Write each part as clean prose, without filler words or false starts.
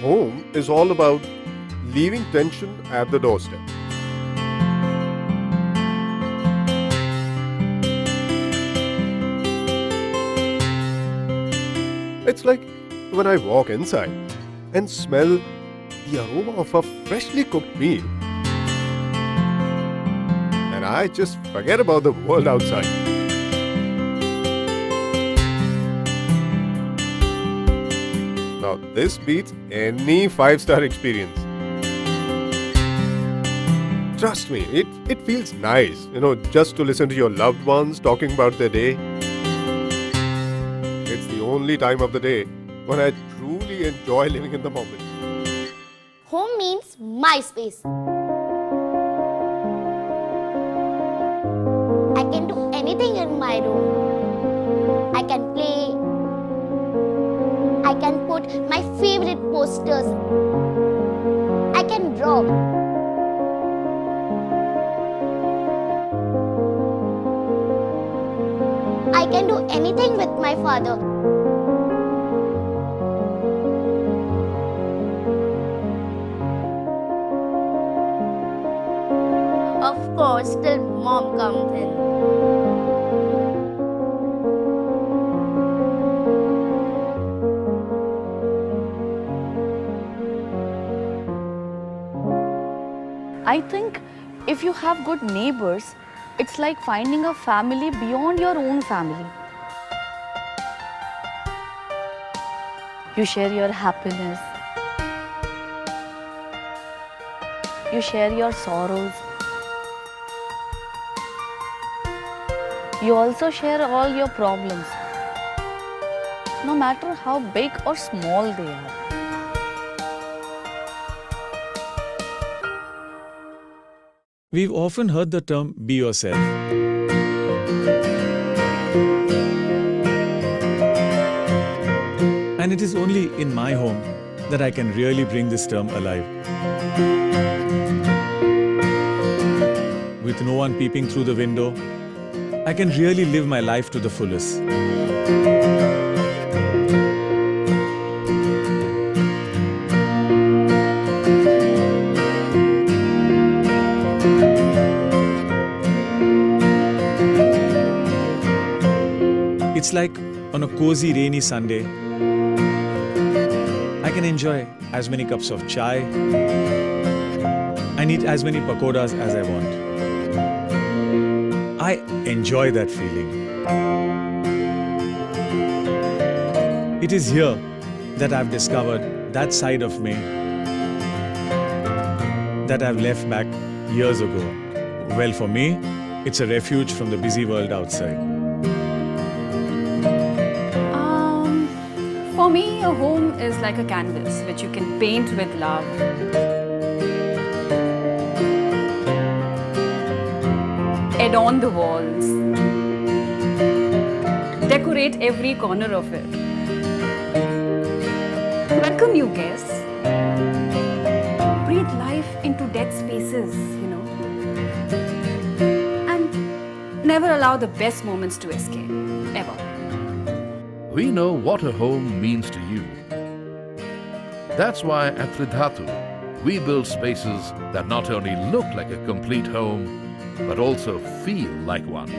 home is all about leaving tension at the doorstep. It's like when I walk inside and smell the aroma of a freshly cooked meal, and I just forget about the world outside. Now, this beats any five-star experience. Trust me, it feels nice, just to listen to your loved ones talking about their day. It's the only time of the day when I truly enjoy living in the moment. Home means my space. I can do anything in my room. I can play. I can put my favorite posters. I can draw. I can do anything with my father. Of course, till mom comes in. I think if you have good neighbors, it's like finding a family beyond your own family. You share your happiness. You share your sorrows. You also share all your problems, no matter how big or small they are. We've often heard the term be yourself. And it is only in my home that I can really bring this term alive. With no one peeping through the window, I can really live my life to the fullest. It's like on a cozy rainy Sunday, I can enjoy as many cups of chai and eat as many pakoras as I want. I enjoy that feeling. It is here that I've discovered that side of me that I've left back years ago. Well, for me, it's a refuge from the busy world outside. For me, a home is like a canvas which you can paint with love. Adorn the walls. Decorate every corner of it. Welcome new guests. Breathe life into dead spaces, And never allow the best moments to escape, ever. We know what a home means to you. That's why at Tridhatu, we build spaces that not only look like a complete home, but also feel like one.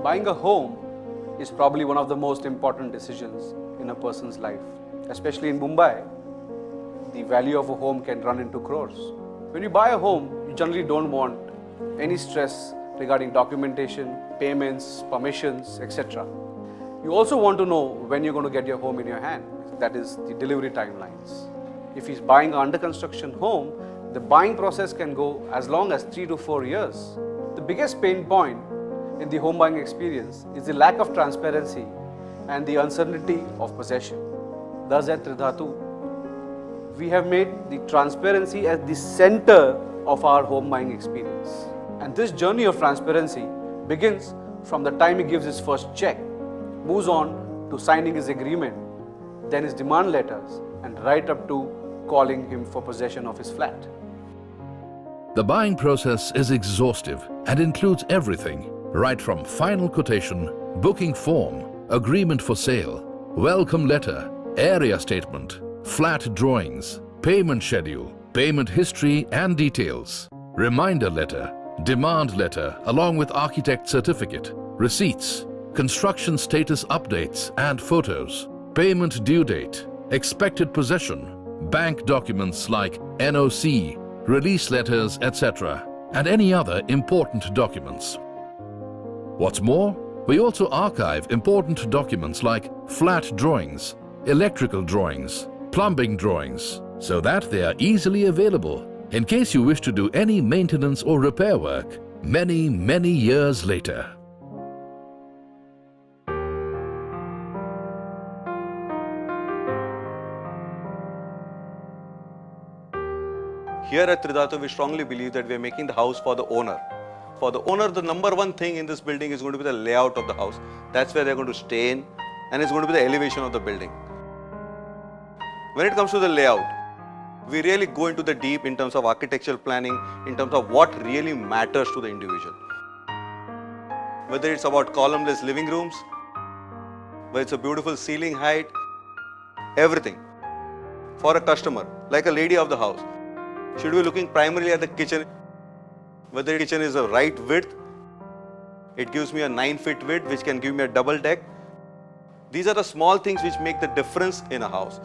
Buying a home is probably one of the most important decisions in a person's life. Especially in Mumbai, the value of a home can run into crores. When you buy a home, you generally don't want any stress regarding documentation, payments, permissions, etc. You also want to know when you're going to get your home in your hand. That is the delivery timelines. If he's buying an under construction home, the buying process can go as long as 3 to 4 years. The biggest pain point in the home buying experience is the lack of transparency and the uncertainty of possession. Thus at Tridhatu, we have made the transparency as the center of our home buying experience. And this journey of transparency begins from the time he gives his first check, moves on to signing his agreement, then his demand letters, and right up to calling him for possession of his flat. The buying process is exhaustive and includes everything, right from final quotation, booking form, agreement for sale, welcome letter, area statement, flat drawings, payment schedule, payment history and details, reminder letter, demand letter along with architect certificate, receipts, construction status updates and photos, payment due date, expected possession, bank documents like NOC, release letters, etc., and any other important documents. What's more, we also archive important documents like flat drawings, electrical drawings, plumbing drawings, so that they are easily available in case you wish to do any maintenance or repair work many, many years later. Here at Tridhatu, we strongly believe that we are making the house for the owner. For the owner, the number one thing in this building is going to be the layout of the house. That's where they're going to stay in, and it's going to be the elevation of the building. When it comes to the layout, we really go into the deep in terms of architectural planning, in terms of what really matters to the individual. Whether it's about columnless living rooms, whether it's a beautiful ceiling height, everything. For a customer, like a lady of the house, should be looking primarily at the kitchen. Whether the kitchen is the right width, it gives me a 9-foot width which can give me a double deck. These are the small things which make the difference in a house.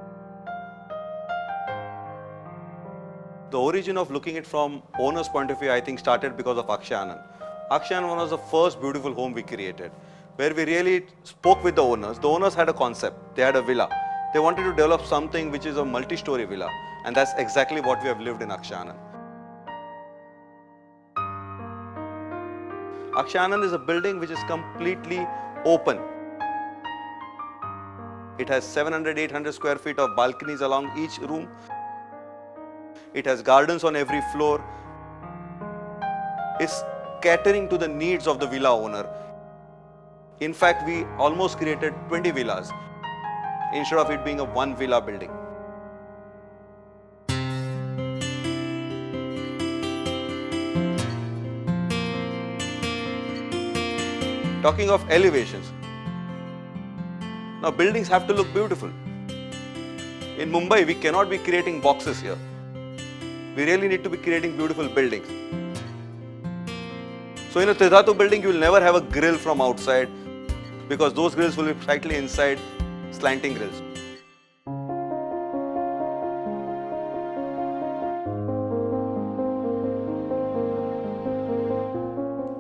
The origin of looking at it from owner's point of view, I think, started because of Akshay Anand. Akshay Anand was the first beautiful home we created, where we really spoke with the owners. The owners had a concept. They had a villa. They wanted to develop something which is a multi-story villa, and that's exactly what we have lived in Akshay Anand. Akshay Anand is a building which is completely open. It has 700-800 square feet of balconies along each room. It has gardens on every floor. It's catering to the needs of the villa owner. In fact, we almost created 20 villas instead of it being a one villa building. Talking of elevations, now buildings have to look beautiful. In Mumbai, we cannot be creating boxes here. We really need to be creating beautiful buildings. So in a Tridhatu building, you will never have a grill from outside because those grills will be slightly inside, slanting grills.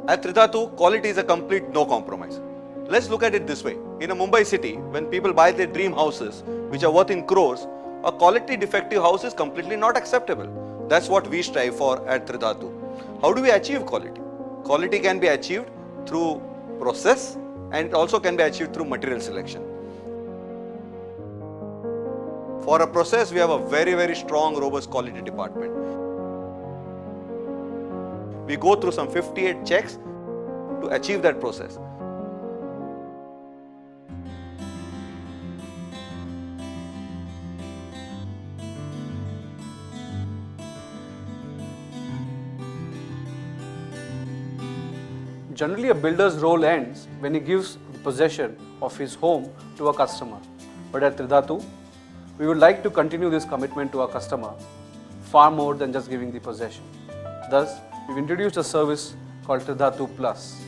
At Tridhatu, quality is a complete no compromise. Let's look at it this way. In a Mumbai city, when people buy their dream houses, which are worth in crores, a quality defective house is completely not acceptable. That's what we strive for at Tridhatu. How do we achieve quality? Quality can be achieved through process and it also can be achieved through material selection. For a process, we have a very, very strong, robust quality department. We go through some 58 checks to achieve that process. Generally, a builder's role ends when he gives possession of his home to a customer. But at Tridhatu, we would like to continue this commitment to our customer far more than just giving the possession. Thus, we've introduced a service called Tridhatu Plus.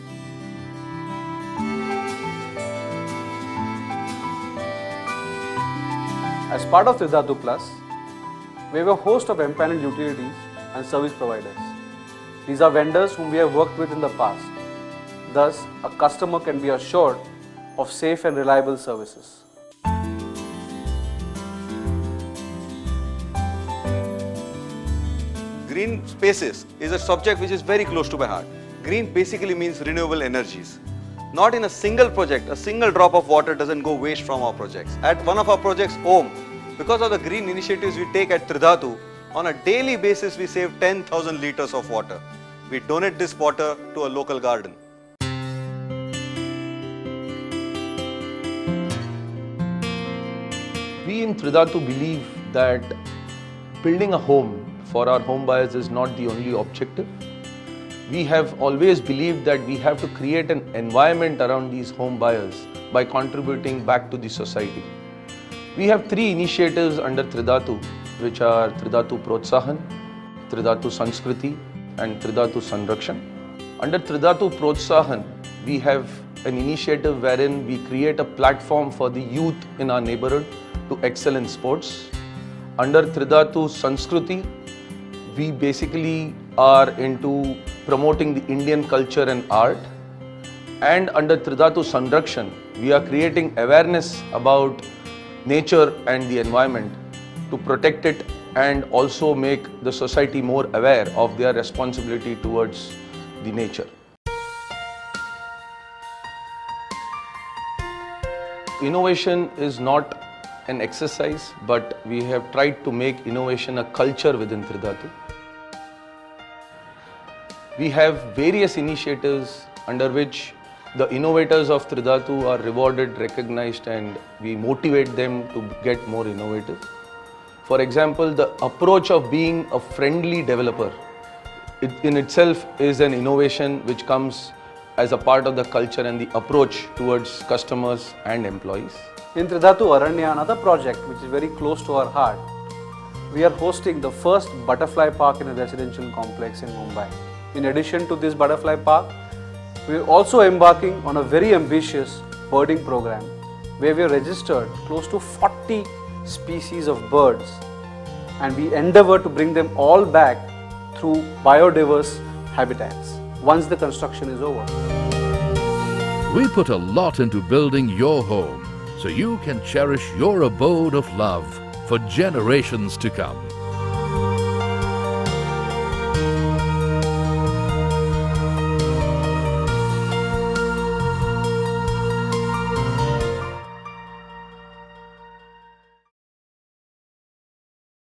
As part of Tridhatu Plus, we have a host of empaneled utilities and service providers. These are vendors whom we have worked with in the past. Thus, a customer can be assured of safe and reliable services. Green spaces is a subject which is very close to my heart. Green basically means renewable energies. Not in a single project, a single drop of water doesn't go waste from our projects. At one of our projects, Om, because of the green initiatives we take at Tridhatu, on a daily basis we save 10,000 liters of water. We donate this water to a local garden. in Tridhatu believe that building a home for our home buyers is not the only objective. We have always believed that we have to create an environment around these home buyers by contributing back to the society. We have 3 initiatives under Tridhatu, which are Tridhatu Protsahan, Tridhatu Sanskriti and Tridhatu Sanrakshan. Under Tridhatu Protsahan, we have an initiative wherein we create a platform for the youth in our neighborhood to excel in sports. Under Tridhatu Sanskriti, we basically are into promoting the Indian culture and art. And under Tridhatu Sanrakshan, we are creating awareness about nature and the environment to protect it and also make the society more aware of their responsibility towards the nature. Innovation is not an exercise, but we have tried to make innovation a culture within Tridhatu. We have various initiatives under which the innovators of Tridhatu are rewarded, recognized, and we motivate them to get more innovative. For example, the approach of being a friendly developer, it in itself is an innovation which comes as a part of the culture and the approach towards customers and employees. In Tridhatu Aranya, another project which is very close to our heart, we are hosting the first butterfly park in a residential complex in Mumbai. In addition to this butterfly park, we are also embarking on a very ambitious birding program where we have registered close to 40 species of birds, and we endeavor to bring them all back through biodiverse habitats once the construction is over. We put a lot into building your home so you can cherish your abode of love for generations to come.